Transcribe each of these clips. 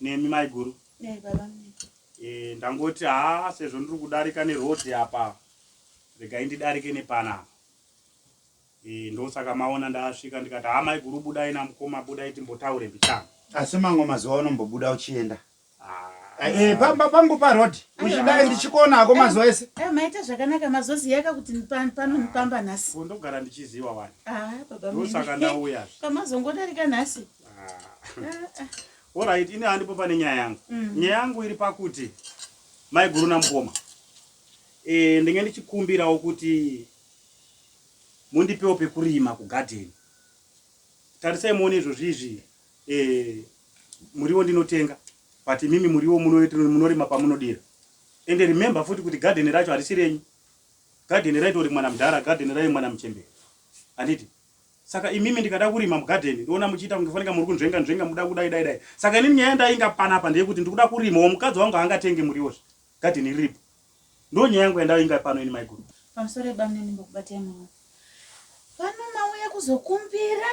Nemi maiguru. Baba. Ndangoti sezvo ndiri kudarika neroad apa. Rega ndidarike nepana. Ndosaka maona ndasvika ndikati maiguru budai namukoma budai timbotaure mbichana. Asi mango mazuva unombobuda uchienda. Pangu road. Uchidai ndichikona ako mazuva ese. Maita zvakanaka mazoziya kuti panopamba nhasi. Ndogara ndichiziva wani. Baba. Ndosaka ndauya. Kamazongodarika nhasi. Alright, ine handipo pane nyaya yangu. Nyaya yangu iri pakuti maiguru namukoma. Ndinge ndichikumbirawo kuti mundipewo pekurima kugarden. Tarisai muone izvozvizvi muriwo ndinotenga. But mimi muriwo munorima pamunodira. And remember futi kuti garden racho harisi renyu. Garden racho uri mwana mudhara, garden racho mwana muchembere. Anditi? Saka imimi ndikada kurima mugarden, ndiona muchiita kungefanika muri kunzvenga muda kudai. Saka inini nyaya ndainga panapa ndeyekuti ndikuda kurima mukadzi wangu angatenge muriwo. Garden iripo. Ndo nyaya yangu yandainga pano ini maiguru. Pamusoro bamne ndimbokubatia mwa. Pano mauya kuzokumbira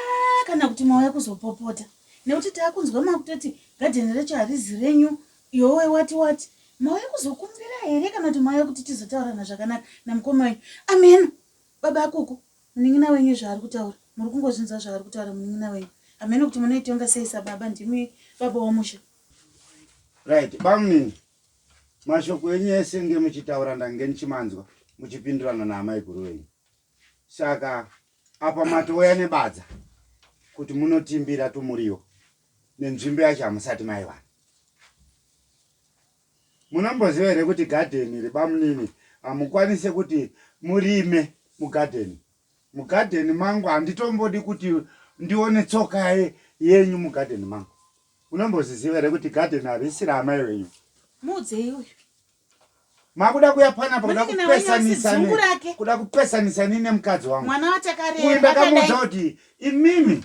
kana kuti mauya kuzopopota. Nekuti takunzwa makutoti garden racho harizi renyu, iwe wati. Mauya kuzokumbira here kana kuti mauya kuti tizotaurana zvakanaka namukoma wenyu. Amen. Baba akuku, muningina wenyu zvaari kutaura. Muri kungozvinzwa zvaari kutaura muningina wenyu. Amen kuti munoitonga sei sababa ndimi baba wamusha. Right, bamni. Mashoko enyu ese nge muchitaura ndange ndichimanzwa muchipindurana namaiguru wenyu. Saka apa matoya nebadza kuti munotimbira tumuriwo nenzvimbo yacho hamusati maiwana. Munomboziva here kuti garden ribamnini hamukwanise kuti murime mugarden. Mugarden mangu handitombodi kuti ndione tsoka yenyu mugarden mangu. Munomboziva here kuti garden harisi ramai wenyu. Mudze iwe. Makuda kuyapana pa kuda kupesanisa nini mukadzi wangu. Mwana watakarera. Ndakamuudza kuti imimi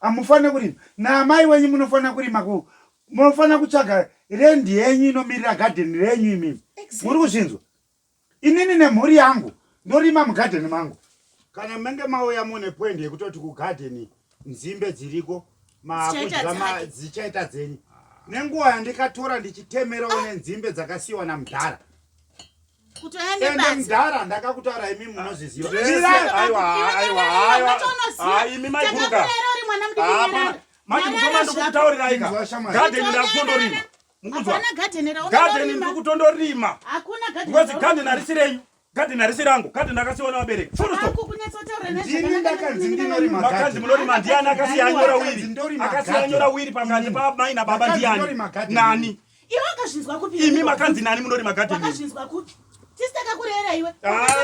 amufane kurima. Na mai wenyu munofana kurima munofana kutsvaga rendi yenyu inomirira garden renyu imimi. Muri kuzvinzwa? Inini nemhuri yangu ndorima mugarden mangu. Kana menge mauya mune point yekutoti kugarden nzimbe dziriko makudya dzichaita dzenyu. Nenguva yandikatora ndichitemerawo nenzimbe dzakasiyiwa namudhara. Kutoenda basi. Mudhara ndakakutaura imimi munozviziva. Aiwa. Imi maiguruka. Maiguru ndokutauriraika. Garden ndakutondorima. Mukuzwa? Garden ndokutondorima. Hakuna garden. Because garden harisi renyu. Garden harisi rangu. Garden ndakasiyiwa navabereki. Full stop. Ndini ndakanzi ndinorima garden. Makanzi munorima ndiani akasiya nyora wiri. Akasiya nyora wiri pakati pamai nababa ndiani. Nani? Iwe wakazvinzwa kupi? Imi makanzi nani munorima garden. Wakazvinzwa kupi? Tisitaka kurera iwe.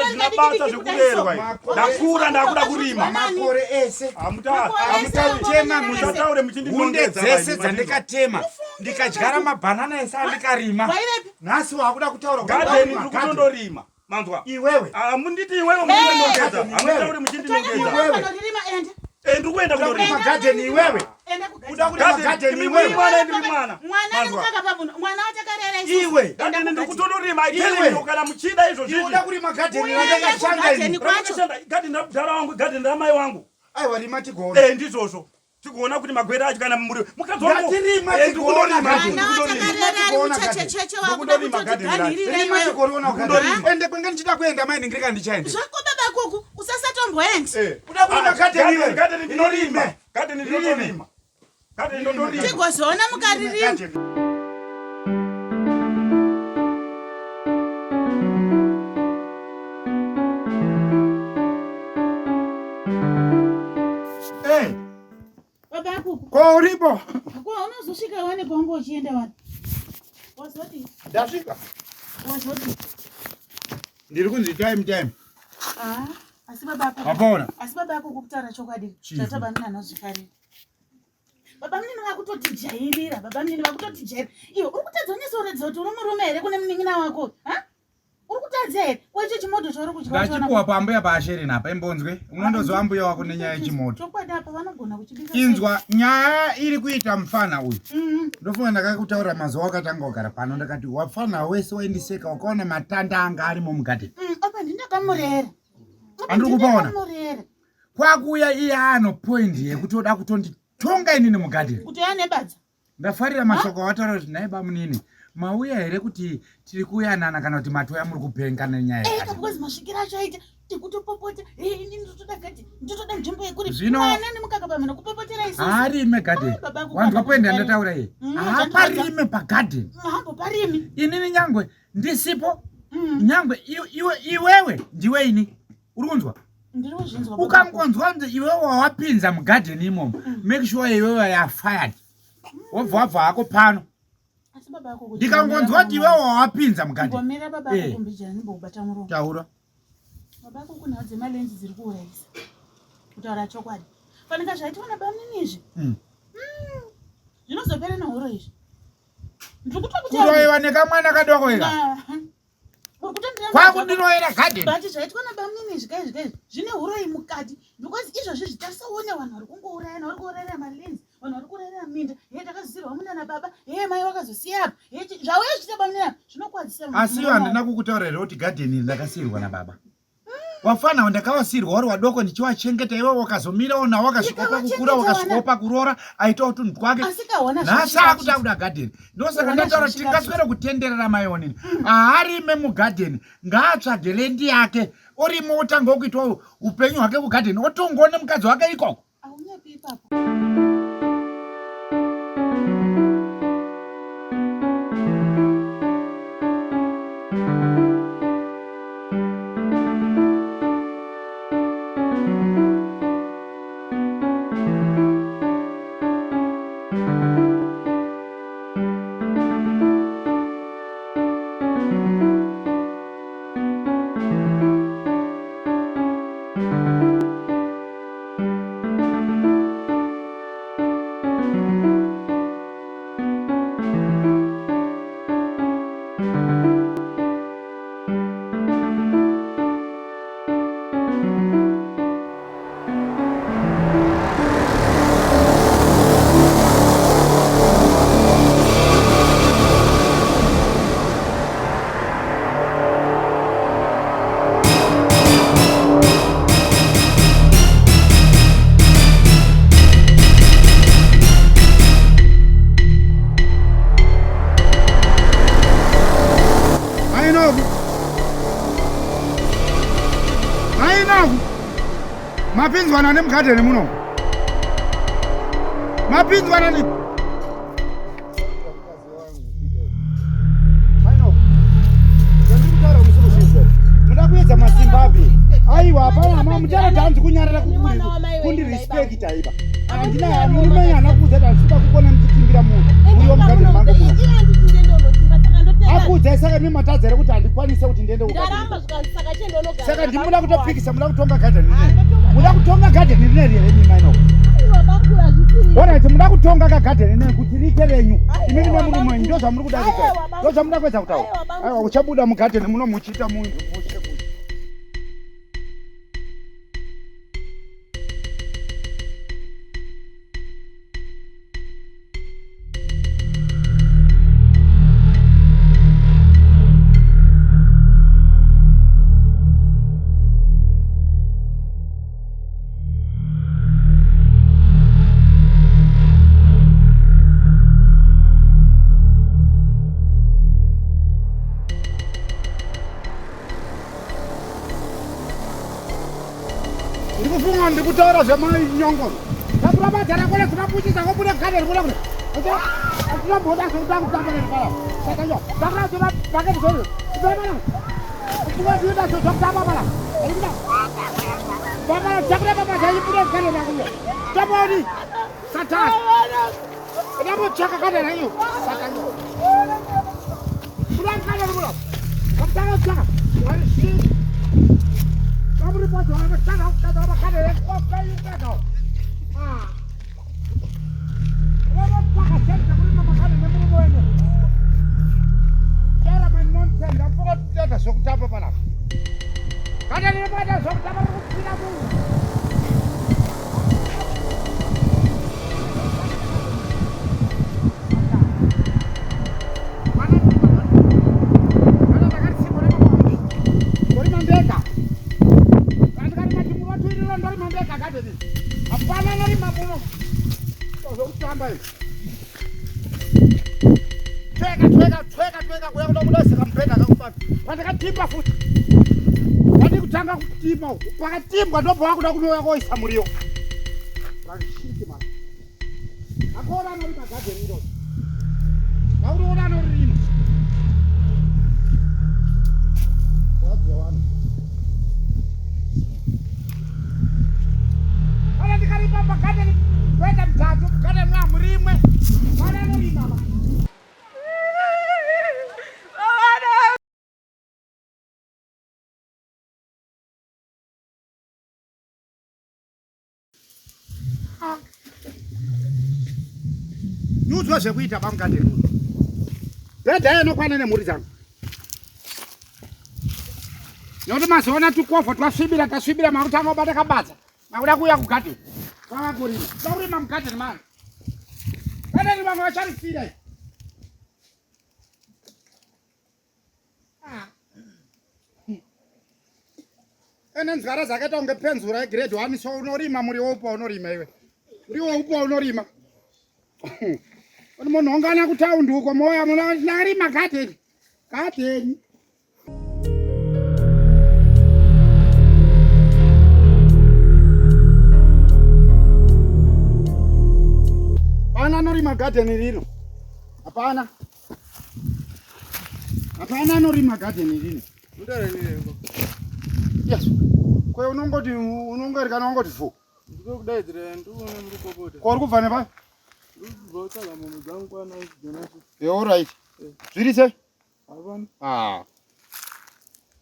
Ndinabasa zvekurerwa. Ndakura ndakuda kurima. Makore ese. Hamutautema musataure muchindinongedza. Dzese dzandikatema. Ndikadyara mabanana ese andikarima. Nhasi wakuda kutaura garden ndikutondorima. Manzwa. Iwewe. Munditi iwewe muchindinongedza. Hamutaure muchindinongedza. Ndikuenda kundorima garden iwewe. Uda kurima garden iwewe. Mwana. Mwana watakarera iwe. Iwe. Garden ndikutondorima. Iwe. Kana muchida izvo zvipi. Uda kurima garden ndakashanga ini. Garden ndabdara wangu, garden ndamai wangu. Aiwa rima tigoona. Ndizvozvo. Tikuona kuti magwere acho kana muri mukadzi wangu. Ngatirima tigoona garden. Ende kwenga ndichida kuenda mai ndingirika ndichaenda. Zvako baba kuku usasatomboenda. Uda kurima garden iwe. Garden ndinorima. Garden ndinorima. Garden ndinorima. Tigozona mukaririma. Baba kuku. Kwa uripo. Kwa unazosvika wane kwangu uchienda wani. Wazoti? Ndasvika. Wazoti? Ndiri kunzi time. Asi baba kuku. Wapona? Asi baba kuku kutaura chokwadi. Chataba mna nazvifarira. Baba mnini vakutotijairira. Baba mnini vakutotijairira. Iwe uri kutadza unoratidza kuti uri murume here kune munin'ina wako. Uri kutadza here? Kwa icho chimoto chauri kuchiona. Ngachipuwa pambuya paashereni apa imbonzwe. Unondozwa mbuya wako nenyaya yechimoto. Chokwadi apa vanogona kuchibika. Inzwa nyaya iri kuita mufana uyu. Ndofunga ndakakutaura mazuva akatanga kugara pano ndakati wafana wese waindiseka wakaona matanda anga arimo mugati. Apa ndindakamurera. Andiri kupaona. Kwakuya iye ano point yekuti oda kutonditonga inini mugati. Kuti ane badza. ndafarira mashoko wataura kuti nai bamunini mauya here kuti tiri kuyanana kana kuti matoya muri kupengana nyaya because masvikira acho aita tikutopopota ini ndotoda gati ndotoda nzvimbo yekuri Zvino- mwana nemukaka pamena kupopotera isusu haarime garden wanzwa poenda ndataura iye haparime pagarden hambo parimi inini nyangwe ndisipo nyangwe iwewe ndiwe ini uri kunzwa ndiri kuzvinzwa ukangonzwa nzi iwewe wawapinza mugarden imomo make sure iwewe yafired wobva wabva hako pano asi baba ako ndikangonzwa kuti iwewe wawapinza mugarden ngomera baba ako kumbijana nimbokubata muromo taura baba ako kuna dzemalenzi dziri kuurayisa kutaura chokwadi fanika zvaitiwana bamuninizvi zvinozopera nehoro izvi ndiri kuroiwa nekamwana kadoko ika kwakundinoera garden bati zvaitwa nabamuninizvi kaizvi zvine uroi mukati because izvozvi zvitasaone vanhu vari kungourayana vari kuurayira malenzi vanhu vari kuurayira minda takazisirwa muna nababa mai vakazosiya apa zvauya zvichita bamunina zvinokwadzisa asi iwo handina kukutaurira kuti garden iri ndakasiyirwa nababa wafana ndakavasiyirwa wari wadoko ndichiwachengeta iwe wakazomirawo nawo wakasvika pakukura wakasvikawo pakuroora aitawo tunhu twake nhasi akuti akuda garden ndosaka ndataura kuti tingaswere kutenderera maionini haarime mugarden ngaatsvage rendi yake orimo otanga kuitawo upenyu hwake kugarden otongone mukadzi wake ikoko aunyapi ipapo mapinzwana nemugarden muno mapinzwana ni muda kuedza mazimbabwe aiwa hapana mutara tanzi kunyarara kundirespect aiba handina murume hana kuudza kuti handisida kukona ndichikimbira munhu uriwo mugarden mangu muno akuudzai saka imi matadzere kuti handikwanise kuti ndiende saka ndimuda kutopikisa muda kutonga garden muda kutonga garden rineri here imi maino orati muda kutonga kagarden rineri kuti riite renyu imi rine munhu mwenyu ndo zvamuri kuda kuita ndo zvamuda kuedza kutaura aiwa uchabuda mugarden muno muchiita munhu ndikutaura zvemanyongo takurabadzana kule tinapuchisa kobuda garden kule kule tinamboda zvekutanga neripara saka yo takuradzona paketi zvozo tibaimana tiwaziita zvokutamba mara aikuda bamara takura babazaibuda garden yakuyo tabaoni satani ndambotsvaka garden yangu saka yo buda garden kulo kamtanga tsvaka Everybody, I'm a son of the Canada. What are you going to tweka kuya kuda kudasika mbhedha kakufana pandakatimba futi pandi kutanga kutima pakatimbwa ndobva wakuda kunouya koisa muriwo rashiti mani akora anorima gadheni iro akutoona anorima wadzewanu kana ndikarima pagadheni kuenda mutatu mugadheni mwamurimwe mana anorima ma Nyudzwa zvekuita pamugadheni uno. Bhedha inokwana nemhuri dzangu. Nokuti mazoona tukovho twasvibira tasvibira makuti anobata kabadza. Makuda kuuya kugadheni. Kwavakurima. Kuda kurima mugadheni mani. Gadheni vamwe vacharifira iyi. Ene nzara dzakaita kunge penzura yegrade 1 so unorima muriwo upo unorima iwe. Muriwo upo unorima. Munhu ungana kutaundi uko moya munarima gadheni. Gadheni. Pana anorima gadheni rino. Hapana. Hapana anorima gadheni rino. Ndarenireko. Yes. Kwe unongerikana wangoti fu. Ndikudaidzira ndione muri popota. Kwa uri kubva nepa? Ndikutsvaga munhu dzangu kwana Jonas. All right. Zviri sei? Hapana.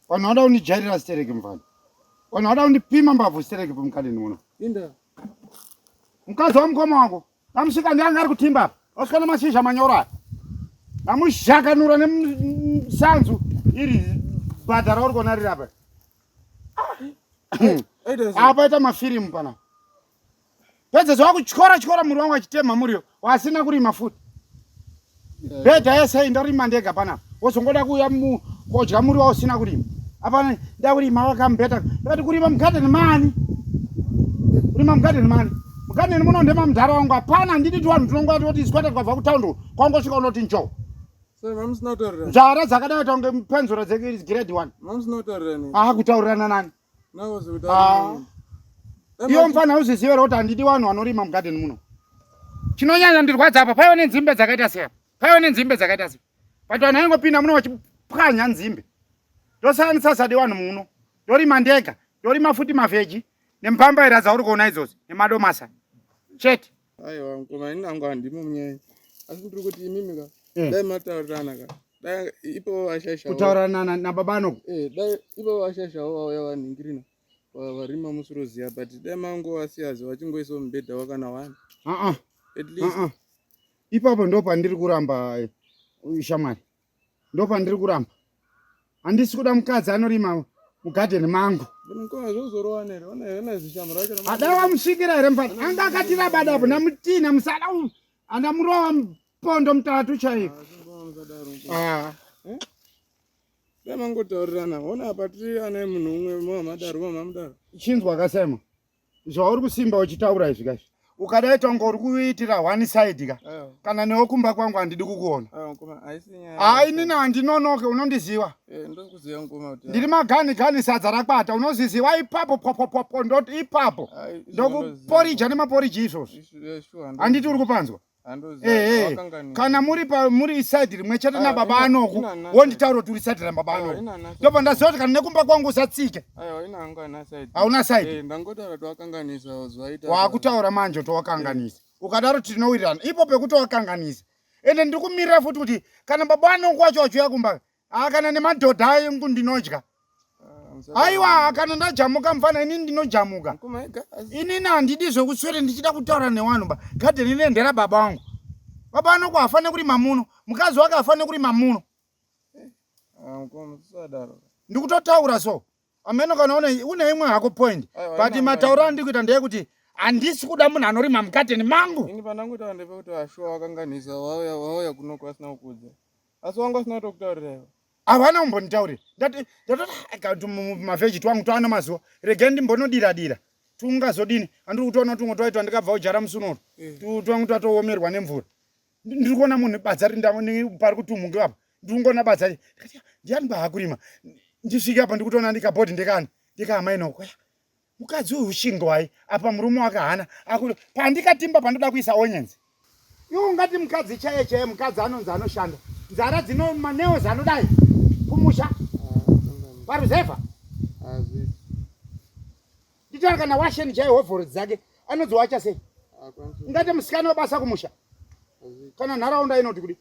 Vanhu vanoda kundijairira sitereki mufana. Vanhu vanoda kundipima mbabvu sitereki pamugadheni muno. Inda. Mukadzi wamukoma wako. Namusvika ndianga ari kutimba apa. Wasvika namashizha manyoro aya. Namushakanura nemusanzu iri bhadha rauri kuona riri apa. Apa ita mafirimu pana. Pedza zvakutyora muri wangu achitema muriyo. Wasina kurima futi. Bhedha yese ndarima ndega pana. Wozongoda kuuya kodya muri wausina kurima. Apana ndakurima wakambeta. Ndakati kurima mugadheni mani. Kurima mugadheni mani. Mugadheni muno ndema mudhara wangu apana nditi vanhu tinongoti kuti isikwata kwabva kutaundi kwangosvika unoti njo. Sir, mamusi notaurira. Nzara dzakadaita kunge penzura grade 1. Mamusi notaurira nini? Kutaurirana nani? Nakoze kutaurira. Iyo mfana uzizive kuti handidi vanhu vanorima mugadheni muno. Chinonyanya ndirwadza apa paiva nenzimbe dzakaita sei. Paiva nenzimbe dzakaita sei. But vanhu vaingopinda muno vachipwanya nzimbe. Ndosanisa zadi vanhu muno. Ndorima ndega. Ndorima futi mavheji nemupambaira dzauri kuona idzodzo nemadomasa. Chete. Aiwa mukoma ini nangu handimo munyaya. Asi ndiri kuti imimi ka. Dai mataurirana ka. Dai ipo vashasha. Kutaurirana nababa anoko. Dai ipo vashasha vauya vanhingirina. Varima musiroziya but dai mango wasiyazi vachingoisawo mubhedha wakana wani. At least. Ipapo ndo pandiri kuramba shamwari. Ndo pandiri kuramba. Handisi kuda mukadzi anorima mugadheni mangu. Mukoma zvozorowanere. Ona zishamu racho. Ada wamusvikira here mfana. Anga akatira badapo namutina musada andamurova pondo mutatu chaiko. Dai mangotaurirana. Ona apa tiri ane munhu umwe mamadaro mamudaro. Chinzwa kasema. Zvauri kusimba uchitaura izvi kaizvi. Ukadaita kunge uri kuitira one side ka. Kana newe kumba kwangu handidi kukuona. Mukoma haisi nyaya. Inini handinonoke unondiziva. Ndokuziva mukoma kuti. Ndiri magani sadza rakwata unoziziva ipapo popopopo ndoti ipapo. Ndokuporija nemaporiji izvozvo. Handiti uri kupanzwa. Kana muri side rimwe chete nababa anoko wonditaura kuti uri side rababa anoko. Ndopa ndaziva kuti kana nekumba kwangu usatsike. Hauna side. Ndangotaura kuti wakanganisa zvaita. Wakutaura manje kuti wakanganisa. Ukadaro tinowirirana. Ipo pekuti wakanganisa. Ende ndiri kumirira futi kuti kana baba anoko wacho wachuya kumba kana nemadhodha engu ndinodya. Aiwa kana ndajamuka mfana inini ndinojamuka. Inini handidi zvokuswere ndichida kutaura nevanhu ba. Gadheni rinendera baba wangu. Baba anoko hafane kurima muno. Mukadzi wake hafane kurima muno. Ndikutotaura so. Ameno kana une imwe hako point. But matauro andikuita ndeyekuti handisi kuda munhu anorima mugadheni mangu. Ini pandangotaura ndepekuti ashuwa wakanganisa wauya kuno kwasina kukudza. Asi wanga usina kutokutaurira. Havana kumbonditaurira. Ndati mavheji twangu twana mazuva. Rege ndimbonodira. Tungazodini. Handiri kutoona tungo twaitwa ndikabva ujara musunoro. Twangu twatoomerwa nemvura. ndiri kuona munhu badza pari kutumhuka apa ndiri kuona badza ndiani baakurima ndisvike apa ndikutoona ndikabhodhi ndikamainoko mukadzi uyu ushingwai apa murume wakahana pandikatimba pandoda kuisa onyenzi iwo ungati mukadzi chaiye mukadzi anonzi anoshanda nzara dzino maneo zanodai kumusha paruzevha nditaura kana washeni chai hovhoro dzake anodziwacha sei ungati musikana wabasa kumusha kana nharaunda inoti kudi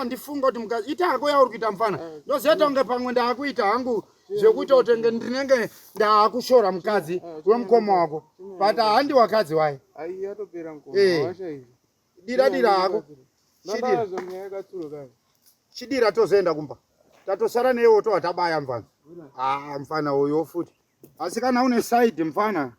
ndifunga kuti mukadzi ita hako yauri kuita mufana ndozoita kunge pamwe ndaakuita hangu zvekuita kuti ndinenge ndaakushora mukadzi wemukoma wako but handi wakadzi waye dira hako chidira tozoenda kumba tatosara newo towatabaya mufana mufana uyo futi asi kana une side mufana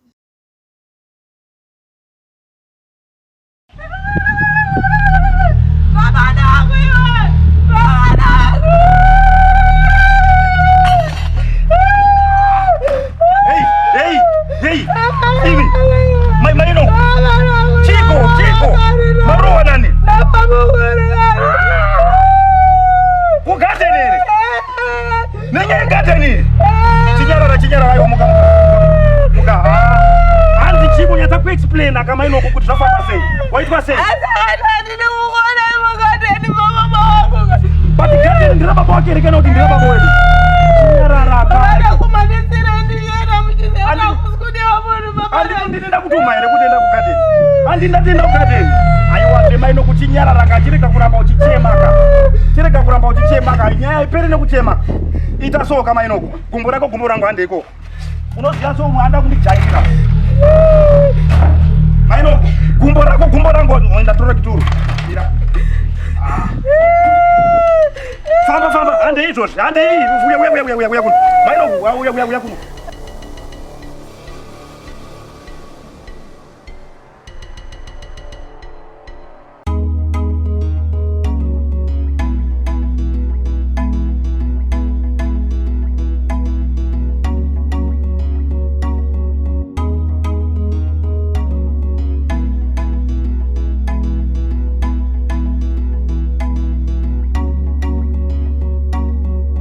kama inoko kuti zvafamba sei waitwa sei but garden ndira baba wake rekena kuti ndira baba wedu andinda kutuma here kutenda kugarden andindatenda kugarden aiwa ndema ino kuchinyararanga chirega kuramba uchichemaka nyaya ipere nekuchema ita so kama inoko gumbo rako gumbo rangu handeiko unoziva so muanda kundijairira maino gumbo rangu ndatora kituru mira famba hande izvozvi hande uya kuno maino uya kuno